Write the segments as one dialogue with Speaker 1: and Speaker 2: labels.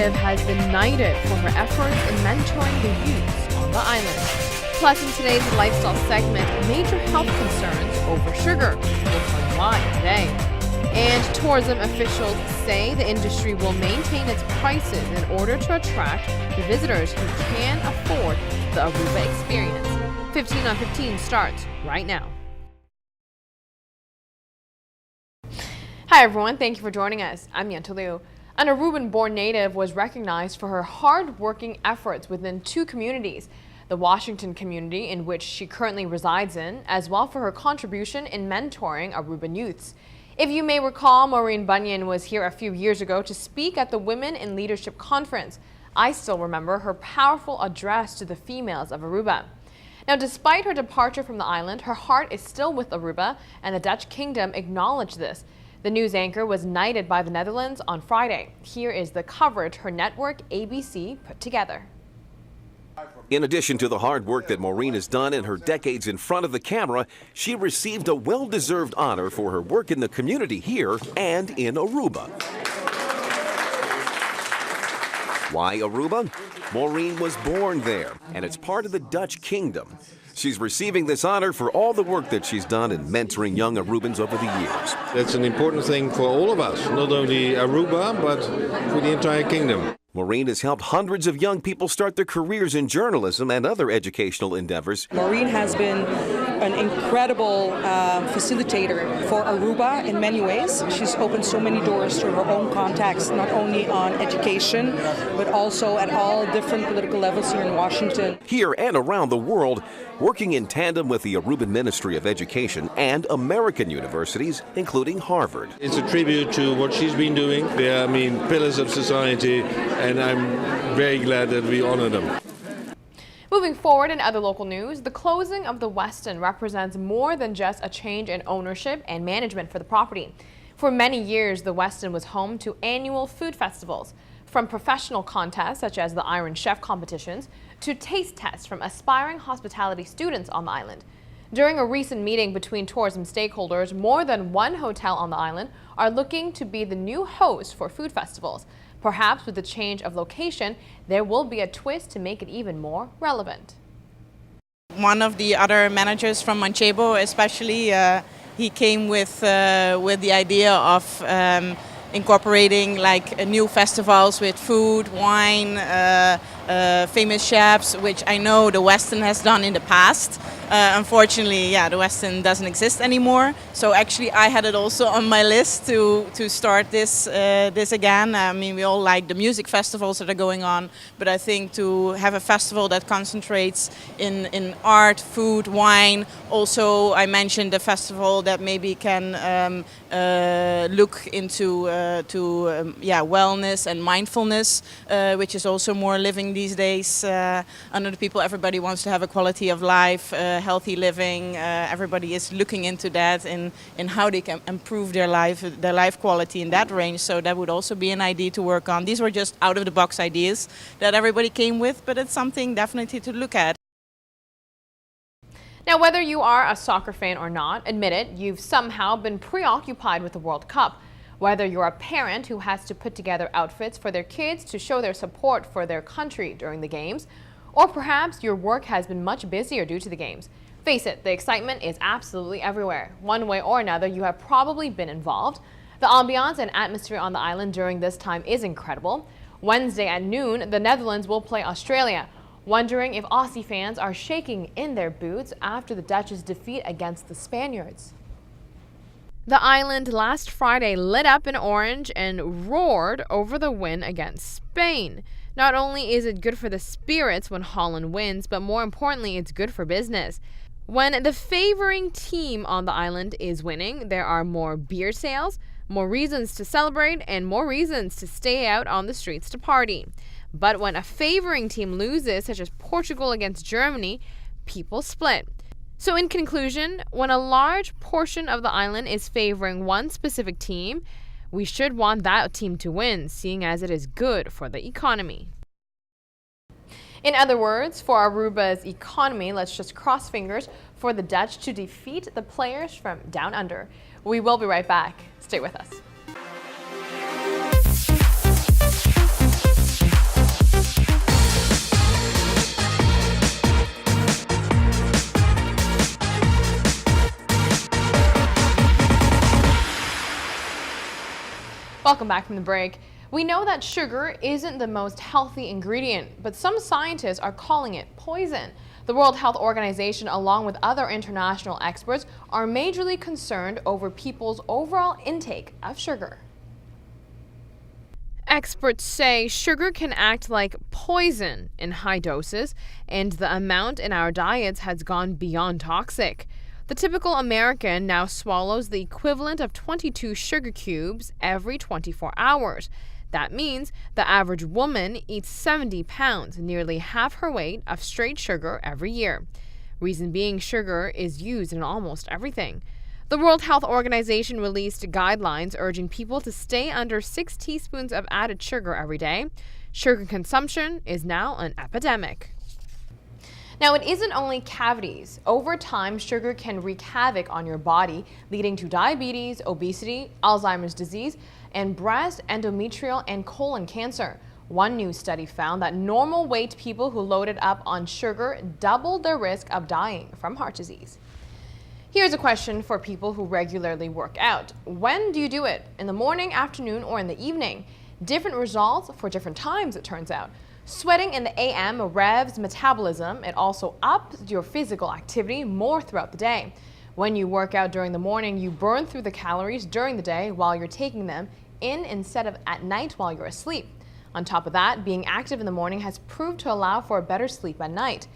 Speaker 1: native has been knighted for her efforts in mentoring the youths on the island. Plus, in today's lifestyle segment, major health concerns over sugar. We'll tell you why today. And tourism officials say the industry will maintain its prices in order to attract the visitors who can afford the Aruba experience. 15 on 15 starts right now. Hi everyone, thank you for joining us. I'm Yentl Lieuw. An Aruban-born native was recognized for her hard-working efforts within two communities, the Washington community, in which she currently resides in, as well for her contribution in mentoring Aruban youths. If you may recall, Maureen Bunyan was here a few years ago to speak at the Women in Leadership Conference. I still remember her powerful address to the females of Aruba. Now, despite her departure from the island, her heart is still with Aruba, and the Dutch Kingdom acknowledged this. The news anchor was knighted by the Netherlands on Friday. Here is the coverage her network ABC put together.
Speaker 2: In addition to the hard work that Maureen has done in her decades in front of the camera, she received a well-deserved honor for her work in the community here and in Aruba. Why Aruba? Maureen was born there, and it's part of the Dutch Kingdom. She's receiving this honor for all the work that she's done in mentoring young Arubans over the years.
Speaker 3: That's an important thing for all of us, not only Aruba, but for the entire kingdom.
Speaker 2: Maureen has helped hundreds of young people start their careers in journalism and other educational endeavors.
Speaker 4: Maureen has been an incredible facilitator for Aruba in many ways. She's opened so many doors to her own contacts, not only on education, but also at all different political levels here in Washington.
Speaker 2: Here and around the world, working in tandem with the Aruban Ministry of Education and American universities, including Harvard.
Speaker 3: It's a tribute to what she's been doing. They're, pillars of society, and I'm very glad that we honor them.
Speaker 1: Moving forward in other local news, the closing of the Westin represents more than just a change in ownership and management for the property. For many years, the Westin was home to annual food festivals, from professional contests such as the Iron Chef competitions to taste tests from aspiring hospitality students on the island. During a recent meeting between tourism stakeholders, more than one hotel on the island are looking to be the new host for food festivals. Perhaps with the change of location, there will be a twist to make it even more relevant.
Speaker 5: One of the other managers from Manchego, especially, he came with the idea of incorporating new festivals with food, wine, famous chefs, which I know the Westin has done in the past. Unfortunately, the Westin doesn't exist anymore. So actually, I had it also on my list to start this again. We all like the music festivals that are going on, but I think to have a festival that concentrates in art, food, wine. Also, I mentioned a festival that maybe can look into wellness and mindfulness, which is also more living these days. Under the people, everybody wants to have a quality of life, healthy living. Everybody is looking into that in how they can improve their life quality in that range. So that would also be an idea to work on. These were just out of the box ideas that everybody came with, but it's something definitely to look at.
Speaker 1: Now, whether you are a soccer fan or not, admit it, you've somehow been preoccupied with the World Cup. Whether you're a parent who has to put together outfits for their kids to show their support for their country during the games, or perhaps your work has been much busier due to the games. Face it, the excitement is absolutely everywhere. One way or another, you have probably been involved. The ambiance and atmosphere on the island during this time is incredible. Wednesday at noon, the Netherlands will play Australia. Wondering if Aussie fans are shaking in their boots after the Dutch's defeat against the Spaniards. The island last Friday lit up in orange and roared over the win against Spain. Not only is it good for the spirits when Holland wins, but more importantly, it's good for business. When the favoring team on the island is winning, there are more beer sales, more reasons to celebrate, and more reasons to stay out on the streets to party. But when a favoring team loses, such as Portugal against Germany, people split. So in conclusion, when a large portion of the island is favoring one specific team, we should want that team to win, seeing as it is good for the economy. In other words, for Aruba's economy, let's just cross fingers for the Dutch to defeat the players from down under. We will be right back. Stay with us. Welcome back from the break. We know that sugar isn't the most healthy ingredient, but some scientists are calling it poison. The World Health Organization, along with other international experts, are majorly concerned over people's overall intake of sugar. Experts say sugar can act like poison in high doses, and the amount in our diets has gone beyond toxic. The typical American now swallows the equivalent of 22 sugar cubes every 24 hours. That means the average woman eats 70 pounds, nearly half her weight, of straight sugar every year. Reason being, sugar is used in almost everything. The World Health Organization released guidelines urging people to stay under 6 teaspoons of added sugar every day. Sugar consumption is now an epidemic. Now, it isn't only cavities. Over time, sugar can wreak havoc on your body, leading to diabetes, obesity, Alzheimer's disease, and breast, endometrial, and colon cancer. One new study found that normal weight people who loaded up on sugar doubled their risk of dying from heart disease. Here's a question for people who regularly work out. When do you do it? In the morning, afternoon, or in the evening? Different results for different times, it turns out. Sweating in the AM revs metabolism. It also ups your physical activity more throughout the day. When you work out during the morning, you burn through the calories during the day while you're taking them in instead of at night while you're asleep. On top of that, being active in the morning has proved to allow for a better sleep at night.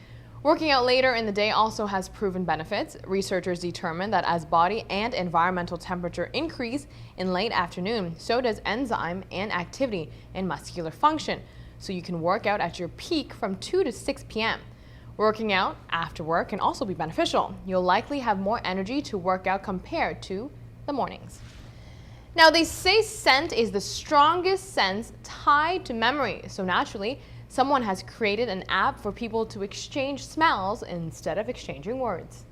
Speaker 1: Working out later in the day also has proven benefits. Researchers determined that as body and environmental temperature increase in late afternoon, so does enzyme and activity and muscular function. So you can work out at your peak from 2 to 6 p.m. Working out after work can also be beneficial. You'll likely have more energy to work out compared to the mornings. Now, they say scent is the strongest sense tied to memory. So naturally, someone has created an app for people to exchange smells instead of exchanging words.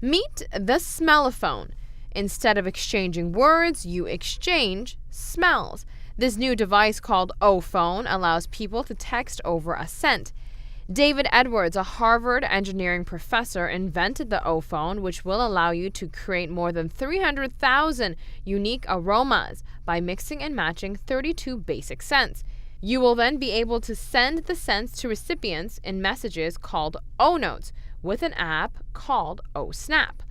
Speaker 1: Meet the Smellophone. Instead of exchanging words, you exchange smells. This new device called O-Phone allows people to text over a scent. David Edwards, a Harvard engineering professor, invented the O-Phone, which will allow you to create more than 300,000 unique aromas by mixing and matching 32 basic scents. You will then be able to send the scents to recipients in messages called O-Notes with an app called O-Snap.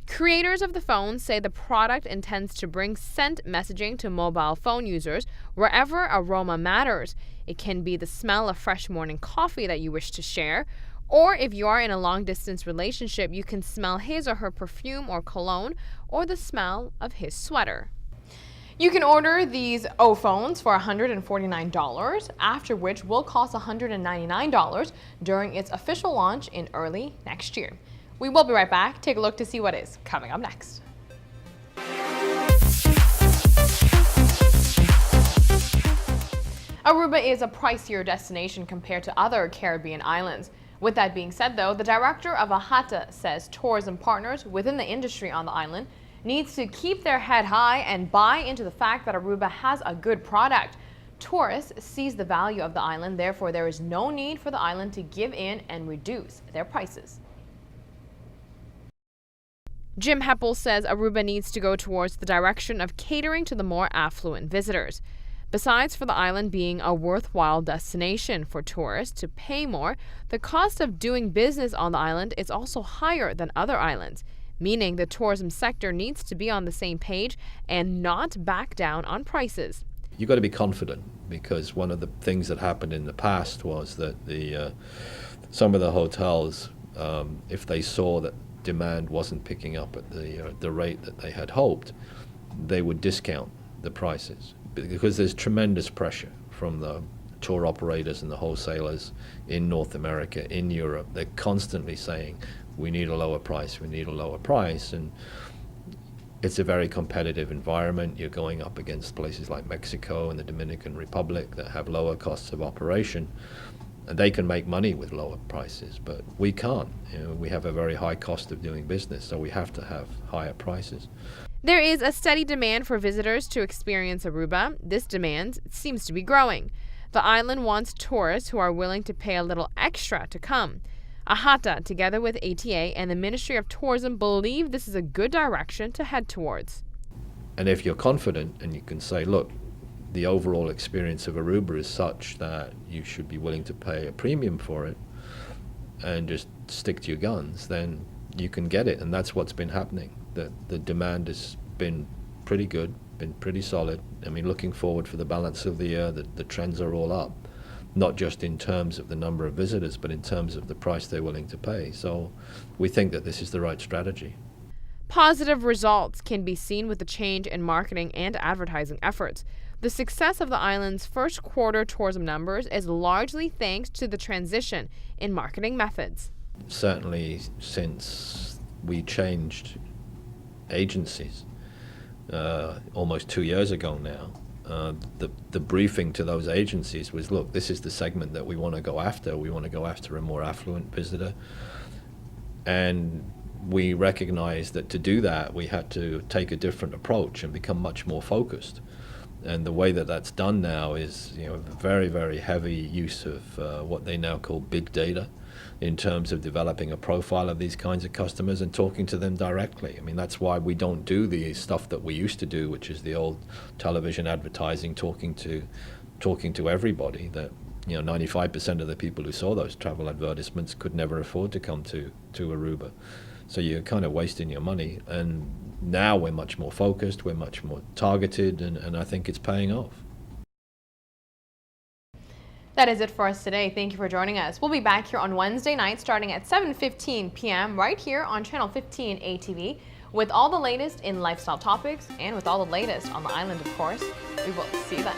Speaker 1: Creators of the phone say the product intends to bring scent messaging to mobile phone users wherever aroma matters. It can be the smell of fresh morning coffee that you wish to share, or if you are in a long-distance relationship, you can smell his or her perfume or cologne, or the smell of his sweater. You can order these O-Phones for $149, after which will cost $199 during its official launch in early next year. We will be right back. Take a look to see what is coming up next. Aruba is a pricier destination compared to other Caribbean islands. With that being said, though, the director of AHATA says tourism partners within the industry on the island needs to keep their head high and buy into the fact that Aruba has a good product. Tourists seize the value of the island, therefore there is no need for the island to give in and reduce their prices. Jim Heppel says Aruba needs to go towards the direction of catering to the more affluent visitors. Besides for the island being a worthwhile destination for tourists to pay more, the cost of doing business on the island is also higher than other islands, meaning the tourism sector needs to be on the same page and not back down on prices.
Speaker 6: You've got to be confident, because one of the things that happened in the past was that some of the hotels, if they saw that demand wasn't picking up at the rate that they had hoped, they would discount the prices, because there's tremendous pressure from the tour operators and the wholesalers in North America, in Europe. They're constantly saying, we need a lower price, we need a lower price, and it's a very competitive environment. You're going up against places like Mexico and the Dominican Republic that have lower costs of operation. And they can make money with lower prices, but we can't. We have a very high cost of doing business, so we have to have higher prices.
Speaker 1: There is a steady demand for visitors to experience Aruba. This demand seems to be growing. The island wants tourists who are willing to pay a little extra to come. AHATA, together with ATA and the Ministry of Tourism, believe this is a good direction to head towards.
Speaker 6: And if you're confident and you can say, look, the overall experience of Aruba is such that you should be willing to pay a premium for it and just stick to your guns, then you can get it. And that's what's been happening. The demand has been pretty good, been pretty solid. I mean, looking forward for the balance of the year, the trends are all up, not just in terms of the number of visitors, but in terms of the price they're willing to pay. So we think that this is the right strategy.
Speaker 1: Positive results can be seen with the change in marketing and advertising efforts. The success of the island's first quarter tourism numbers is largely thanks to the transition in marketing methods.
Speaker 6: Certainly since we changed agencies almost 2 years ago now, the briefing to those agencies was, look, this is the segment that we want to go after. We want to go after a more affluent visitor. And we recognized that to do that, we had to take a different approach and become much more focused. And the way that that's done now is, very, very heavy use of what they now call big data in terms of developing a profile of these kinds of customers and talking to them directly. I mean, that's why we don't do the stuff that we used to do, which is the old television advertising, talking to everybody. That 95% of the people who saw those travel advertisements could never afford to come to Aruba. So you're kind of wasting your money. And now we're much more focused, we're much more targeted, and I think it's paying off.
Speaker 1: That is it for us today. Thank you for joining us. We'll be back here on Wednesday night starting at 7:15 p.m. right here on Channel 15 ATV with all the latest in lifestyle topics and with all the latest on the island, of course. We will see you then.